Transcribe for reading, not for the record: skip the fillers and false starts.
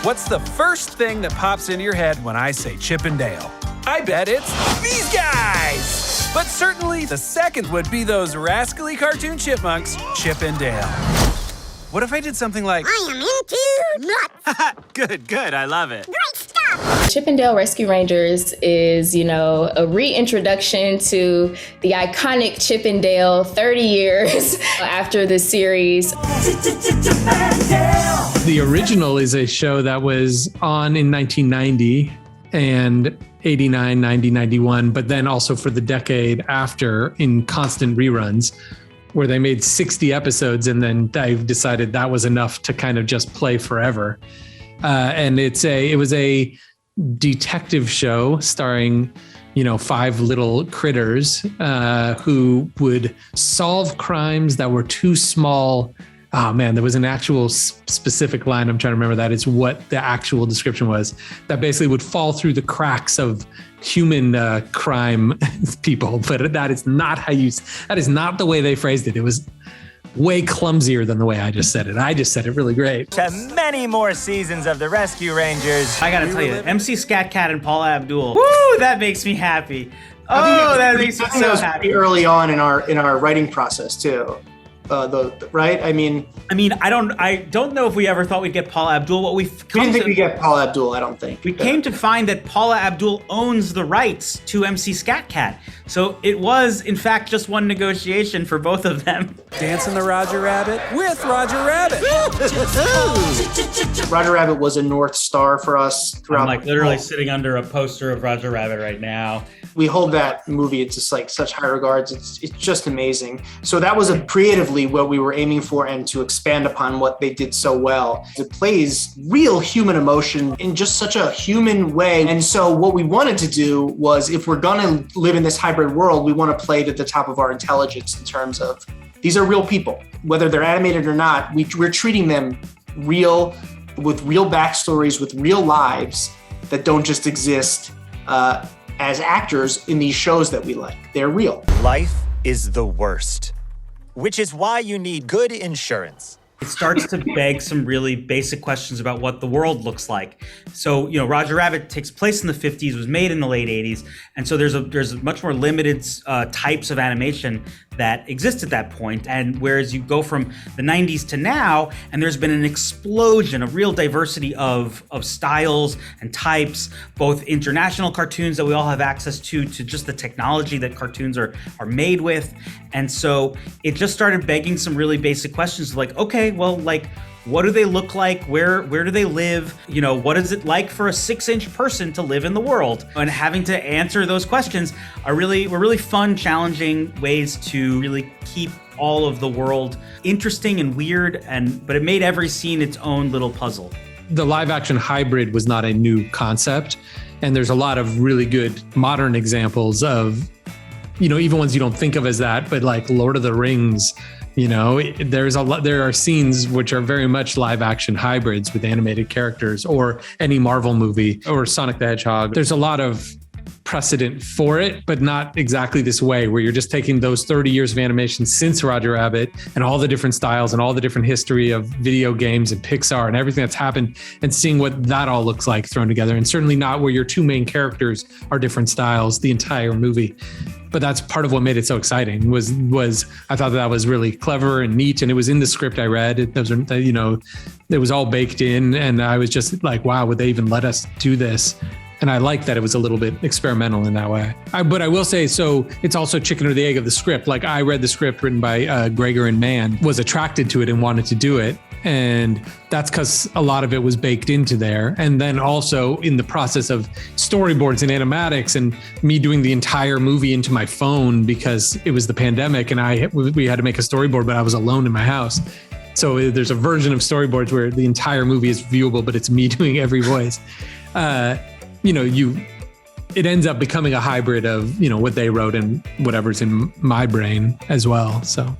What's the first thing that pops into your head when I say Chip and Dale? I bet it's these guys! But certainly the second would be those rascally cartoon chipmunks, Chip and Dale. What if I did something like, I am into nuts. Good, I love it. Great stuff. Chip and Dale Rescue Rangers is, a reintroduction to the iconic Chip and Dale 30 years after the series. The original is a show that was on in 1990 and 89, 90, 91, but then also for the decade after in constant reruns, where they made 60 episodes and then they decided that was enough to kind of just play forever. And it was a detective show starring, 5 little critters who would solve crimes that were too small. Oh man, there was an actual specific line. I'm trying to remember that is what the actual description was, that basically would fall through the cracks of human crime people. But that is not the way they phrased it. It was way clumsier than the way I just said it. I just said it really great. To many more seasons of the Rescue Rangers. I gotta tell you, MC Scat Cat and Paula Abdul. Woo, that makes me happy. Oh, that makes me so happy. Early on in our writing process too. Right? I don't know if we ever thought we'd get Paula Abdul. We didn't think we'd get Paula Abdul, I don't think. We came to find that Paula Abdul owns the rights to MC Scat Cat. So it was, in fact, just one negotiation for both of them. Dancing the Roger Rabbit with Roger Rabbit. Roger Rabbit was a North Star for us throughout. I'm literally sitting under a poster of Roger Rabbit right now. We hold that movie in just such high regards. It's just amazing. So that was creatively what we were aiming for, and to expand upon what they did so well. It plays real human emotion in just such a human way. And so what we wanted to do was, if we're gonna live in this hybrid world, we want to play to the top of our intelligence in terms of, these are real people. Whether they're animated or not, we're treating them real, with real backstories, with real lives that don't just exist as actors in these shows that we like. They're real. Life is the worst, which is why you need good insurance. It starts to beg some really basic questions about what the world looks like. So, Roger Rabbit takes place in the 50s, was made in the late 80s. And so there's much more limited types of animation that exist at that point. And whereas you go from the 90s to now, and there's been an explosion of real diversity of styles and types, both international cartoons that we all have access to just the technology that cartoons are made with. And so it just started begging some really basic questions like, okay, well, what do they look like? Where do they live? What is it like for a 6-inch person to live in the world? And having to answer those questions were really fun, challenging ways to really keep all of the world interesting and weird, but it made every scene its own little puzzle. The live action hybrid was not a new concept. And there's a lot of really good modern examples of, even ones you don't think of as that, but like Lord of the Rings. There are scenes which are very much live action hybrids with animated characters, or any Marvel movie, or Sonic the Hedgehog. There's a lot of precedent for it, but not exactly this way, where you're just taking those 30 years of animation since Roger Rabbit and all the different styles and all the different history of video games and Pixar and everything that's happened, and seeing what that all looks like thrown together. And certainly not where your two main characters are different styles the entire movie. But that's part of what made it so exciting was I thought that was really clever and neat, and it was in the script I read. It was all baked in, and I was just like, wow, would they even let us do this? And I like that it was a little bit experimental in that way. But I will say, so it's also chicken or the egg of the script. Like, I read the script written by Gregor and Mand, was attracted to it and wanted to do it. And that's because a lot of it was baked into there. And then also in the process of storyboards and animatics, and me doing the entire movie into my phone because it was the pandemic and we had to make a storyboard, but I was alone in my house. So there's a version of storyboards where the entire movie is viewable, but it's me doing every voice. It ends up becoming a hybrid of, what they wrote and whatever's in my brain as well. So